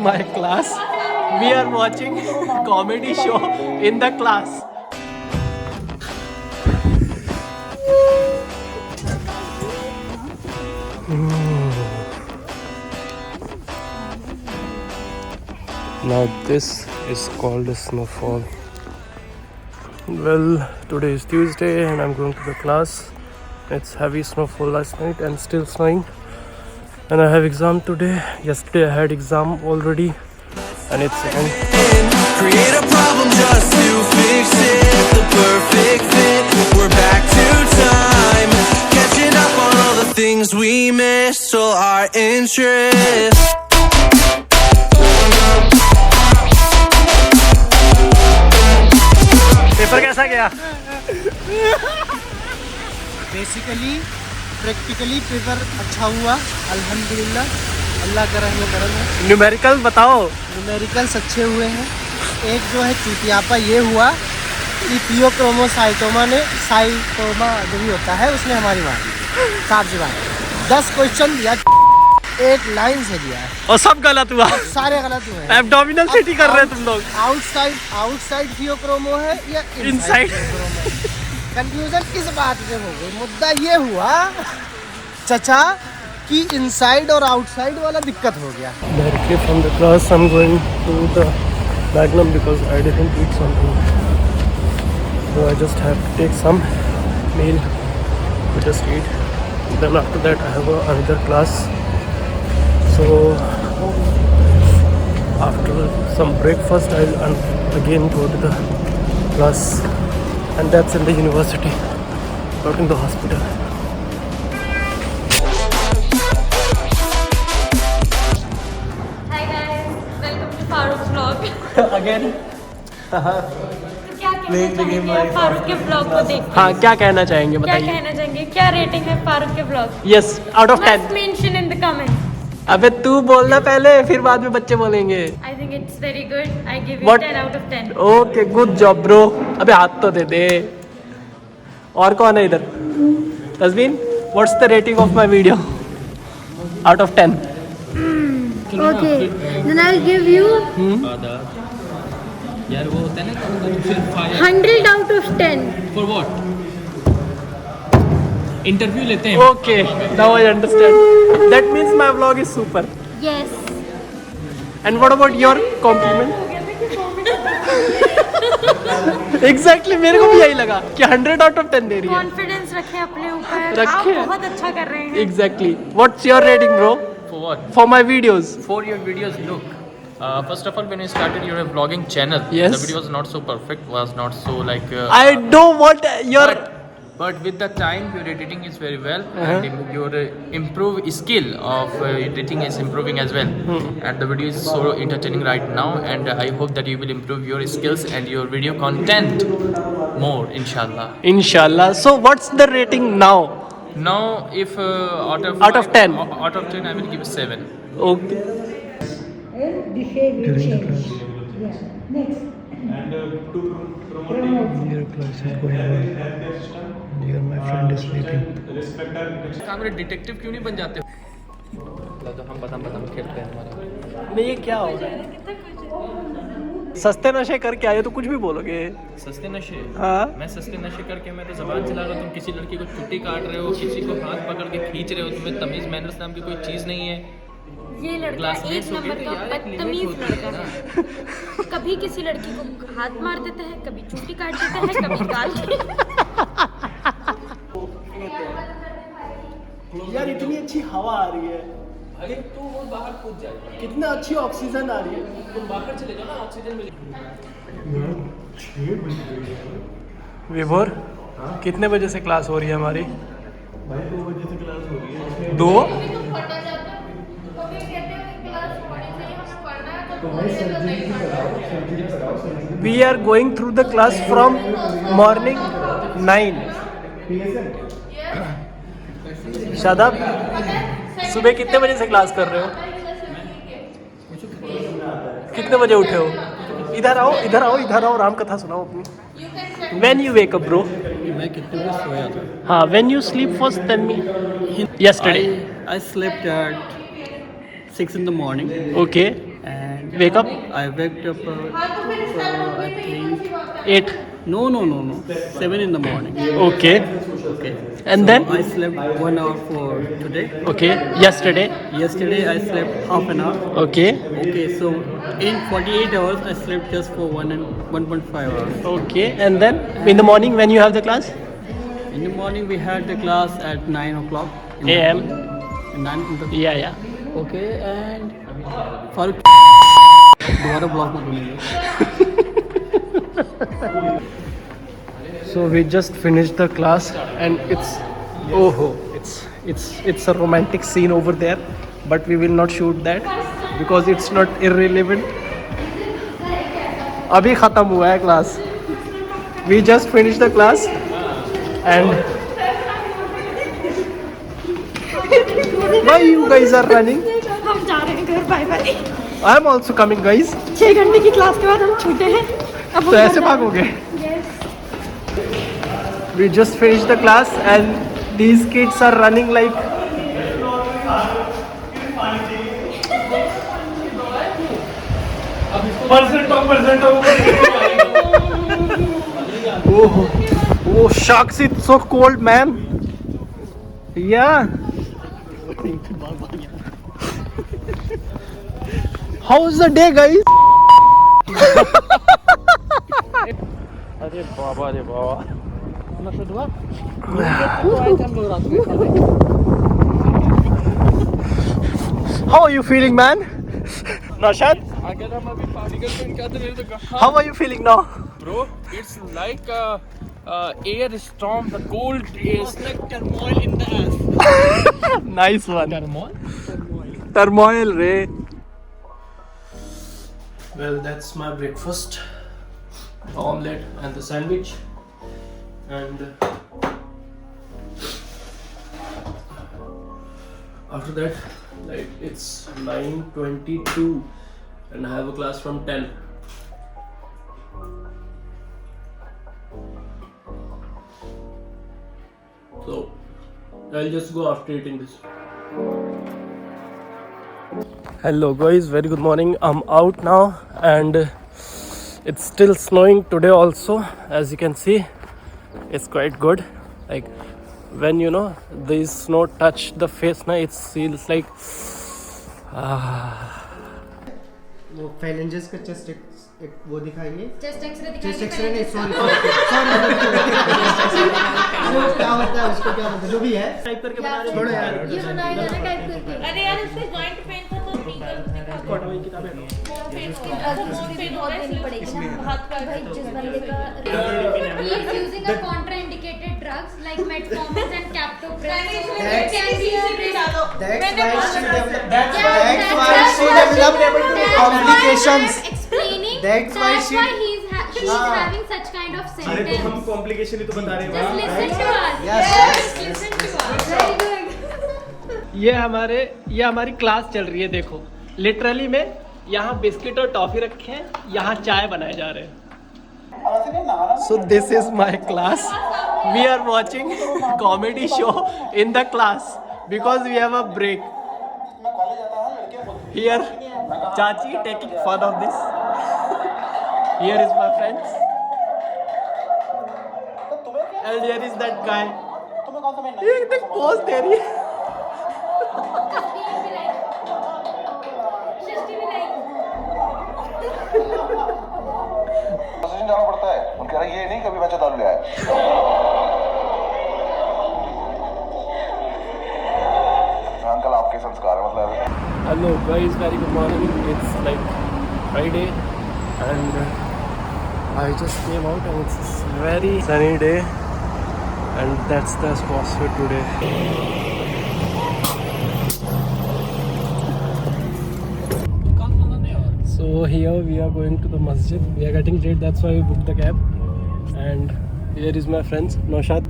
my class. We are watching comedy show in the class. Now this is called a snowfall. Well, today is Tuesday and I'm going to the class. It's heavy snowfall last night and still snowing. And I have exam today. Yesterday I had exam already and it's second. Create a problem just to fix it. The perfect fit. We're back to time. Catching up on all the things we missed. So our interest. Paper कैसा गया? Basically practically paper अच्छा हुआ अल्हम्दुलिल्लाह, अल्लाह का रहम करम है। Numerical बताओ। न्यूमेरिकल्स अच्छे हुए हैं। एक जो है चूतियापा ये हुआ कि पियोक्रोमोसाइटोमा ने साइटोमा जो भी होता है उसने हमारी मारी साफ सी बात। 10 क्वेश्चन दिया, एक लाइन से दिया है और सब गलत हुआ। सारे गलत हुए हैं। एब्डोमिनल सिटी कर रहे हैं तुम लोग। आउटसाइड पियोक्रोमो है या इनसाइड? कंफ्यूजन किस बात से हो गई? मुद्दा ये हुआ चचा कि इनसाइड और आउटसाइड वाला दिक्कत हो गया। Directly from the class I'm going to the Magnum because I didn't eat something. So I just have to take some meal to just eat. Then after that I have another class. So after some breakfast I'll again go to the class, and that's in the university, not in the hospital. Hi guys, welcome to Faroq's vlog. Again? तो क्या कहना चाहेंगे आप फारूक के blog को देख? हाँ, क्या कहना चाहेंगे क्या बताइए। कहना चाहेंगे? क्या रेटिंग है फारूक के blog? Yes, out of 10. Must mention in the comments. अबे तू बोलना पहले, फिर बाद में बच्चे बोलेंगे। I think it's very good. I give it What? 10 out of 10. Okay, good job bro. अबे हाथ तो दे दे। और कौन है इधर? Tasmeen, what's the rating of my video? Out of 10. Okay, then I'll give you यार वो होता है ना 100 out of 10. For what interview लेते हैं। Okay, now I understand. That means my vlog is super. Yes. And what about your compliment? Exactly, मेरे को भी यही लगा कि 100 out of 10 दे रही है। कॉन्फिडेंस रखें अपने ऊपर। रखें। आप बहुत अच्छा कर रहे हैं। Exactly. What's your rating, bro? For what? For my videos. For your videos, look. First of all, when you started your vlogging channel, Yes. the video was not so perfect, was not so like. I don't want your. But with the time, your editing is very well, Uh-huh. and your improve skill of editing is improving as well. And the video is so entertaining right now, and I hope that you will improve your skills and your video content more, inshallah. Inshallah. So what's the rating now? Now, if out of Out of 10. out of 10, I will give 7. Okay. behavior change. Yeah. Next. Your class is going on. Here my friend is sleeping. आप मेरे detective क्यों नहीं बन जाते? तो हम बदाम खेलते हैं हमारा। नहीं, ये क्या हो रहा है? सस्ते नशे करके आए हो तो कुछ भी बोलोगे। सस्ते नशे? हाँ। मैं सस्ते नशे करके मैं तो जबान चला रहा हूँ, तुम किसी लड़की को चुट्टी काट रहे हो, किसी को हाथ पकड़ के खींच रहे हो, तुम्हें तमीज मैनर्स नाम की कोई चीज़ नहीं है। ये लड़का Classmates एक हो गए नंबर तो का यार, एक बदतमीज limit होती लड़का है है। कभी किसी लड़की को हाथ मार देता है, कभी चुट्टी काट देता है, कभी गाल यार इतनी अच्छी हवा आ रही है। अरे तू वो बाहर कूद जाएगा। कितना अच्छी ऑक्सीजन आ रही है। तुम बाहर चले जाओ ना, ऑक्सीजन मिलेगी। विभोर, कितने बजे से क्लास हो रही है हमारी? 2 बजे से क्लास हो रही है। 2? We are going through the class from morning 9. Shadab, सुबह कितने बजे से क्लास कर रहे हो? कितने बजे उठे हो? इधर आओ, राम कथा सुनाओ अपनी। When you wake up, bro? मैं कितने बजे सोया था? हाँ, when you sleep first, tell me. Yesterday. I slept at 6 in the morning. Okay. And Wake up? I waked up, I think, 8. no, 7 in the morning. Okay. Okay. And So then? I slept 1 hour for today. Okay. Yesterday? Yesterday I slept half an hour. Okay. Okay, so in 48 hours I slept just for 1.5 hours. Okay. And then in the morning when you have the class? In the morning we had the class at 9 o'clock. AM. 9 in the Yeah. Okay, and Faroq दोबारा blog मत बोलिए. So we just finished the class and it's a romantic scene over there, but we will not shoot that because it's not irrelevant. अभी खत्म हुआ है class. We just finished the class and why you guys are running? हम जा रहे हैं घर, bye bye. I am also coming, guys. 6 घंटे की क्लास के बाद हम छूटे हैं. अब तो ऐसे भागोगे? We just finished the class and these kids are running like oh sharks, it's so cold, man. Yeah. How's the day, guys? अरे बाबा How are you feeling, man? Naushad? How are you feeling now? Bro, it's like air storm, the cold is like turmoil in the ass. Nice one. Turmoil, Ray. Well, that's my breakfast. The omelette and the sandwich. And after that, like it's 9:22 and I have a class from 10. So I'll just go after eating this. Hello guys, very good morning. I'm out now and it's still snowing today also. As you can see, it's quite good. Like when the snow touch the face now, it feels like वो phalanges का chest एक वो दिखाइए. Chest x ray chest x ray नहीं, sorry क्या होता है उसको, क्या बोलते हैं, जो भी है टाइप करके बना रहे. छोड़ो यार, ये बनाएगा ना टाइप करके. अरे यार इससे जॉइंट पेन था तो ठीक है. कॉटन की किताबें बहुत देनी पड़ेगी ना हाथ का. भाई जिस बंदे का he is using a contraindicated drugs like metformin and captopril. That's why she developed complications. Explaining That's why she's having such kind of symptoms. अरे तो हम कॉम्प्लिकेशन ही तो बता रहे हैं. Just listen to us. Yes. Listen to us. Very good. ये हमारी class चल रही है. देखो लिटरली में यहाँ बिस्किट और टॉफी रखे हैं, यहाँ चाय बनाए जा रहे हैं. So this is my class. We are watching comedy show in the class because we have a break. Here, Chachi taking fun of this. Here is my friends. And here is that guy. ये pose दे रही है. जाना पड़ता है. उनके कह रहा ये नहीं कभी बच्चा दारू ले आया. अंकल आपके संस्कार है मतलब. Hello guys, very good morning. It's like Friday and I just came out and it's a very sunny day and that's the atmosphere today. So here we are going to the masjid. We are getting late, that's why we booked the cab. And here is my friends, Naushad,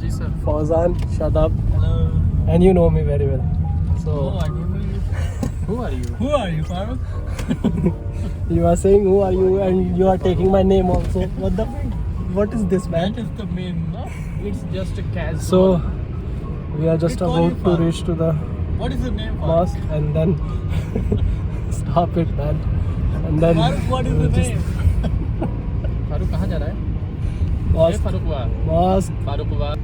Ji sir. Fauzan, Shadab. Hello. And you know me very well. So I don't know you. who are you? Who are you, Faroq? You are saying who are you and you are taking my name also. What is this, man? That is the main, no? It's just a casual. So we are just We call you about to Farouk. reach to the What is the name, Farouk? mosque and then Stop it, man. And then what is the name? Farooq कहाँ जा रहा है? Mosque. Farooq हुआ Mosque. Farooq हुआ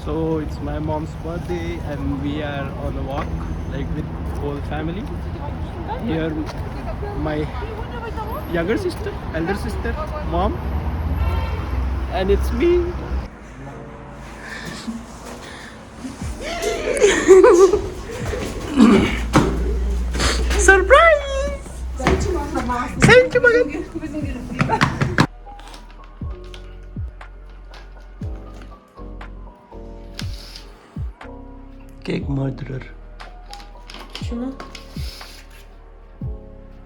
So it's my mom's birthday and we are on a walk like with whole family. Here my younger sister, elder sister, mom, and it's me. Surprise! Thank you, Magan. Cake murderer. Şunu.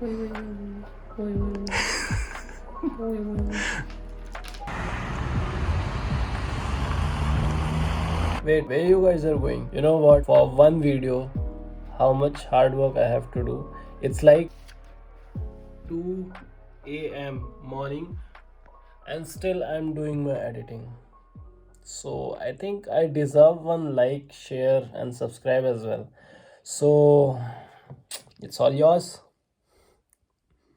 Oy oy oy oy oy oy oy oy. Wait, where you guys are going? You know what? For one video, how much hard work I have to do. It's like 2 a.m. morning and still I'm doing my editing. So I think I deserve one like, share and subscribe as well. So it's all yours.